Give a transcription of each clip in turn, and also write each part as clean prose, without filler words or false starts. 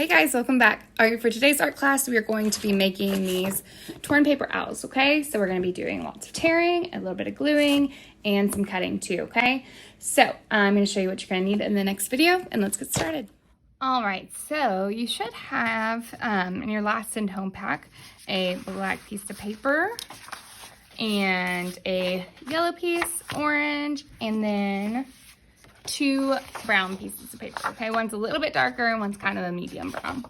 Hey guys, welcome back. For today's art class, we are going to be making these torn paper owls, okay? So we're going to be doing lots of tearing, a little bit of gluing, and some cutting too, okay? So I'm going to show you what you're going to need in the next video, and let's get started. All right, so you should have in your last send home pack a black piece of paper and a yellow piece, orange, and then two brown pieces of paper, okay? One's a little bit darker and one's kind of a medium brown.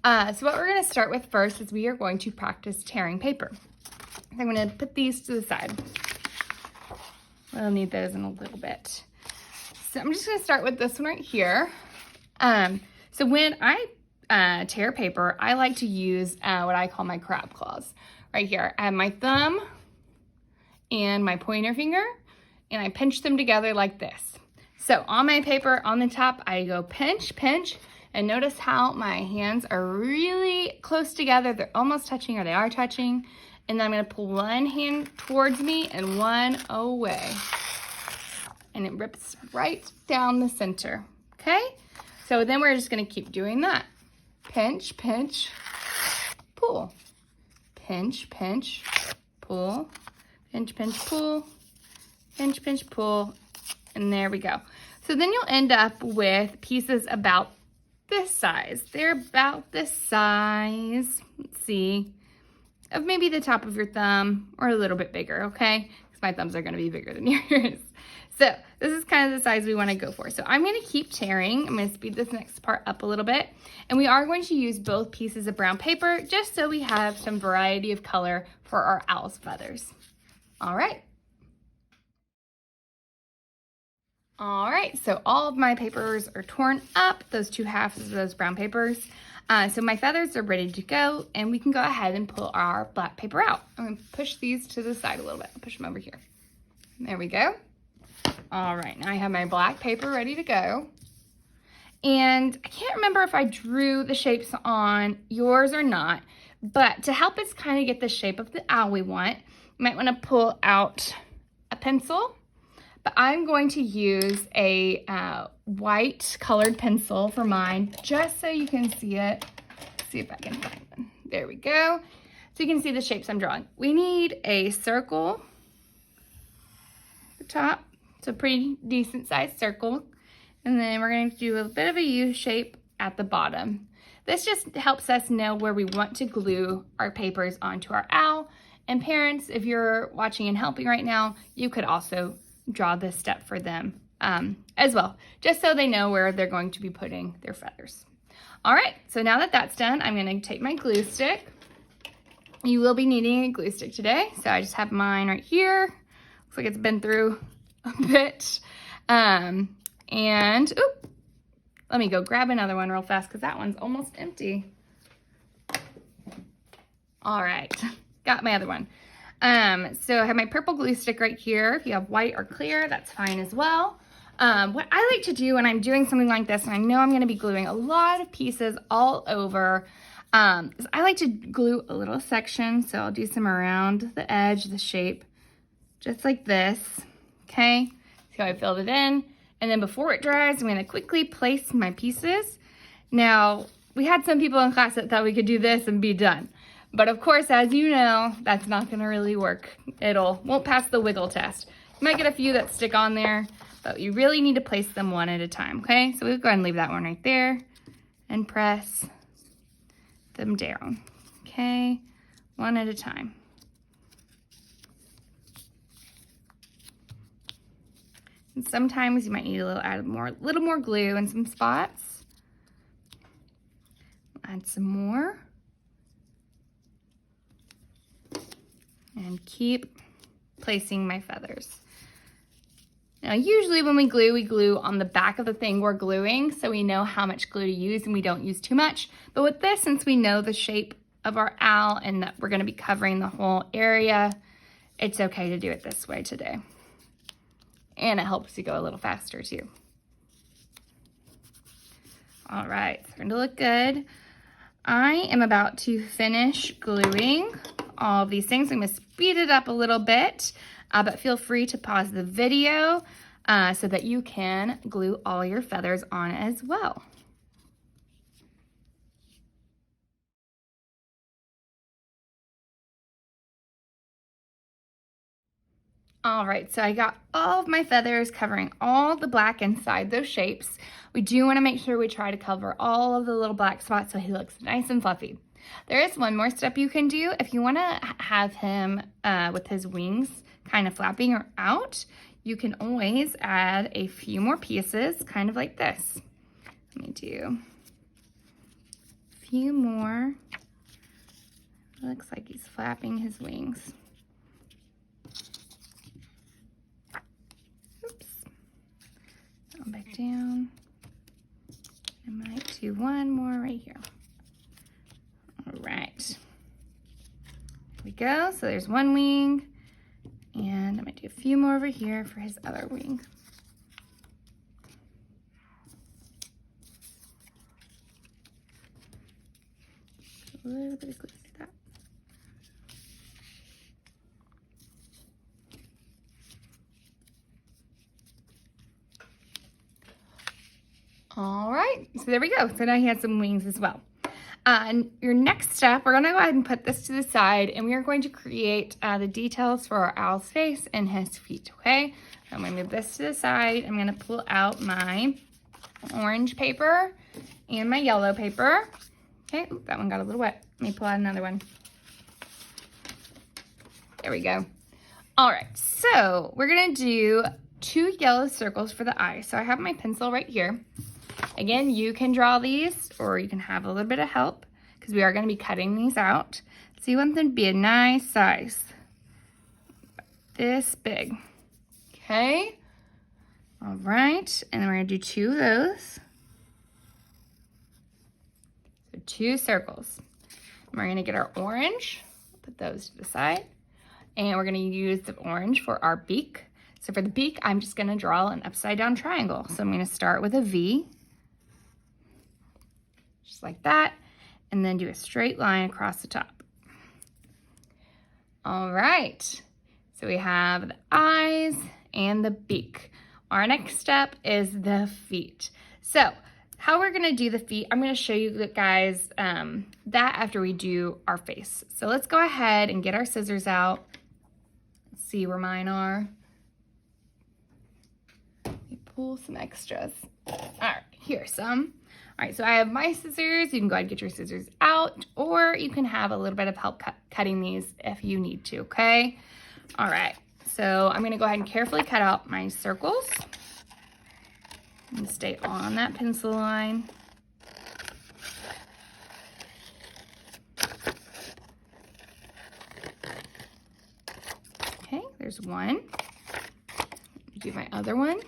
So what we're gonna start with first is we are going to practice tearing paper. I'm gonna put these to the side. We'll need those in a little bit. So I'm just gonna start with this one right here. So when I tear paper, I like to use what I call my crab claws. Right here, I have my thumb and my pointer finger, and I pinch them together like this. So on my paper, on the top, I go pinch, pinch, and notice how my hands are really close together. They're almost touching, or they are touching. And then I'm gonna pull one hand towards me and one away. And it rips right down the center, okay? So then we're just gonna keep doing that. Pinch, pinch, pull. Pinch, pinch, pull. Pinch, pinch, pull. Pinch, pinch, pull. And there we go. So then you'll end up with pieces about this size. They're about this size, let's see, of maybe the top of your thumb or a little bit bigger, okay? Because my thumbs are gonna be bigger than yours. So this is kind of the size we wanna go for. So I'm gonna keep tearing. I'm gonna speed this next part up a little bit. And we are going to use both pieces of brown paper just so we have some variety of color for our owl's feathers. All right. All right, so all of my papers are torn up, those two halves of those brown papers. So my feathers are ready to go, and we can go ahead and pull our black paper out. I'm gonna push these to the side a little bit. I'll push them over here. There we go. All right, now I have my black paper ready to go. And I can't remember if I drew the shapes on yours or not, but to help us kind of get the shape of the owl we want, you might wanna pull out a pencil. But I'm going to use a white colored pencil for mine, just so you can see it. Let's see if I can find one. There we go. So you can see the shapes I'm drawing. We need a circle at the top. It's a pretty decent sized circle. And then we're going to do a bit of a U shape at the bottom. This just helps us know where we want to glue our papers onto our owl. And parents, if you're watching and helping right now, you could also draw this step for them as well, just so they know where they're going to be putting their feathers. All right, so now that that's done, I'm gonna take my glue stick. You will be needing a glue stick today, so I just have mine right here. Looks like it's been through a bit. And, oop, let me go grab another one real fast because that one's almost empty. All right, got my other one. So I have my purple glue stick right here. If you have white or clear, that's fine as well. What I like to do when I'm doing something like this, and I know I'm going to be gluing a lot of pieces all over, is I like to glue a little section. So I'll do some around the edge, the shape, just like this, okay? See how I filled it in? And then before it dries, I'm going to quickly place my pieces. Now, we had some people in class that thought we could do this and be done. But of course, as you know, that's not gonna really work. Won't pass the wiggle test. You might get a few that stick on there, but you really need to place them one at a time, okay? So we'll go ahead and leave that one right there and press them down, okay? One at a time. And sometimes you might need add a little more glue in some spots. Add some more. And keep placing my feathers. Now, usually when we glue on the back of the thing we're gluing, so we know how much glue to use and we don't use too much. But with this, since we know the shape of our owl and that we're gonna be covering the whole area, it's okay to do it this way today. And it helps you go a little faster too. All right, it's starting to look good. I am about to finish gluing all of these things. I'm gonna speed it up a little bit, but feel free to pause the video so that you can glue all your feathers on as well. All right, so I got all of my feathers covering all the black inside those shapes. We do want to make sure we try to cover all of the little black spots so he looks nice and fluffy. There is one more step you can do. If you want to have him with his wings kind of flapping or out, you can always add a few more pieces, kind of like this. Let me do a few more. Looks like he's flapping his wings. Back down. I might do one more right here. All right. Here we go. So there's one wing, and I might do a few more over here for his other wing. A little bit of glue to that. All right, so there we go. So now he has some wings as well. And your next step, we're gonna go ahead and put this to the side, and we are going to create the details for our owl's face and his feet, okay? I'm gonna move this to the side. I'm gonna pull out my orange paper and my yellow paper. Okay, ooh, that one got a little wet. Let me pull out another one. There we go. All right, so we're gonna do 2 yellow circles for the eye. So I have my pencil right here. Again, you can draw these or you can have a little bit of help because we are going to be cutting these out. So you want them to be a nice size. This big. Okay. All right. And then we're going to do 2 of those. So 2 circles. And we're going to get our orange. Put those to the side. And we're going to use the orange for our beak. So for the beak, I'm just going to draw an upside down triangle. So I'm going to start with a V. Just like that, and then do a straight line across the top. All right, so we have the eyes and the beak. Our next step is the feet. So how we're gonna do the feet, I'm gonna show you guys that after we do our face. So let's go ahead and get our scissors out. Let's see where mine are. Let me pull some extras. All right, here's some. All right, so I have my scissors. You can go ahead and get your scissors out, or you can have a little bit of help cutting these if you need to, okay? All right, so I'm gonna go ahead and carefully cut out my circles. And stay on that pencil line. Okay, there's one. Do my other one.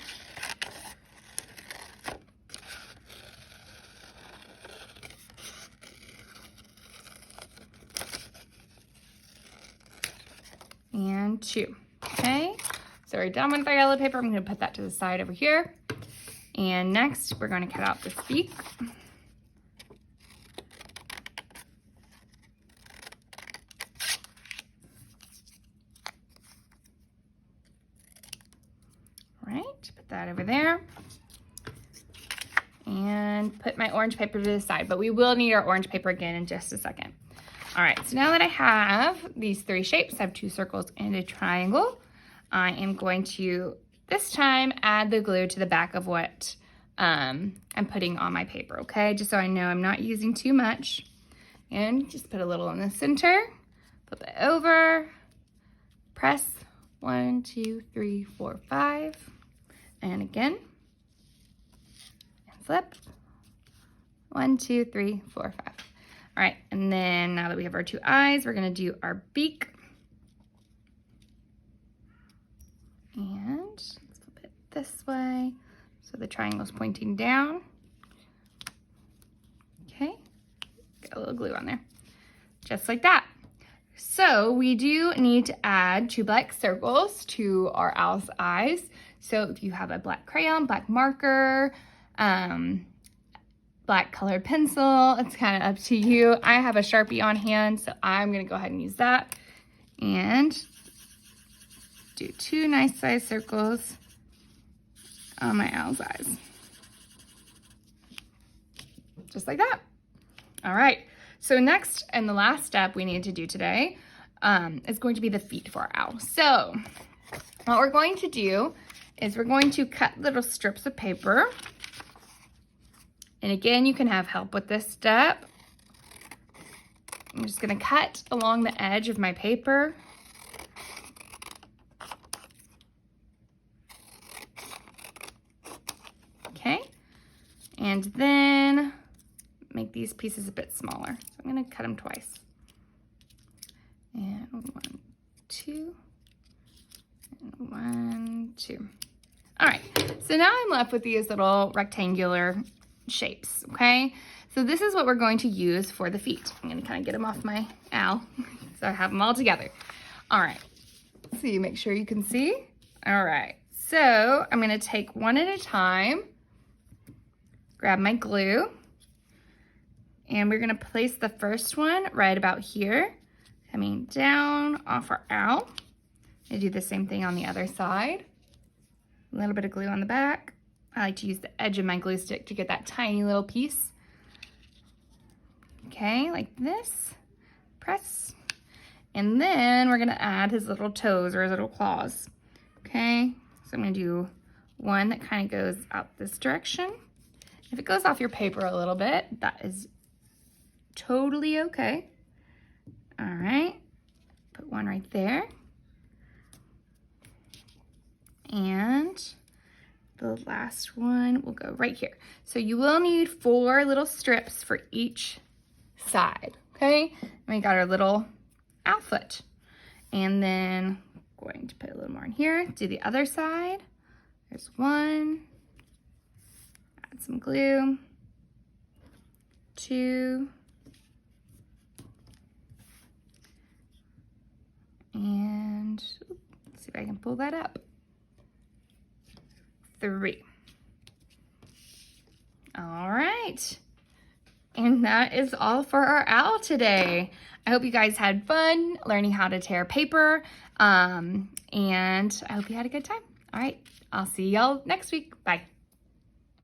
And 2, okay? So we're done with our yellow paper. I'm gonna put that to the side over here. And next, we're gonna cut out this beak. All right, put that over there. And put my orange paper to the side, but we will need our orange paper again in just a second. All right, so now that I have these 3 shapes, I have 2 circles and a triangle, I am going to, this time, add the glue to the back of what I'm putting on my paper, okay? Just so I know I'm not using too much. And just put a little in the center, flip it over, press 1, 2, 3, 4, 5, and again, and flip, 1, 2, 3, 4, 5. All right, and then now that we have our 2 eyes, we're gonna do our beak. And let's flip it this way, so the triangle's pointing down. Okay, got a little glue on there, just like that. So we do need to add 2 black circles to our owl's eyes. So if you have a black crayon, black marker, black colored pencil, it's kind of up to you. I have a Sharpie on hand, so I'm gonna go ahead and use that and do 2 nice size circles on my owl's eyes. Just like that. All right, so next and the last step we need to do today is going to be the feet for our owl. So what we're going to do is we're going to cut little strips of paper. And again, you can have help with this step. I'm just gonna cut along the edge of my paper. Okay, and then make these pieces a bit smaller. So I'm gonna cut them twice. And 1, 2, and 1, 2. All right, so now I'm left with these little rectangular shapes, okay? So this is what we're going to use for the feet. I'm gonna kind of get them off my owl so I have them all together. All right, so you make sure you can see. All right, so I'm gonna take one at a time, grab my glue, and we're gonna place the first one right about here, coming down off our owl. I do the same thing on the other side. A little bit of glue on the back. I like to use the edge of my glue stick to get that tiny little piece. Okay, like this. Press. And then we're gonna add his little toes or his little claws. Okay, so I'm gonna do one that kind of goes out this direction. If it goes off your paper a little bit, that is totally okay. All right, put one right there. And the last one will go right here. So you will need 4 little strips for each side, okay? And we got our little owl foot. And then going to put a little more in here. Do the other side. There's one. Add some glue. 2. And let's see if I can pull that up. 3. All right. And that is all for our owl today. I hope you guys had fun learning how to tear paper. And I hope you had a good time. All right. I'll see y'all next week. Bye.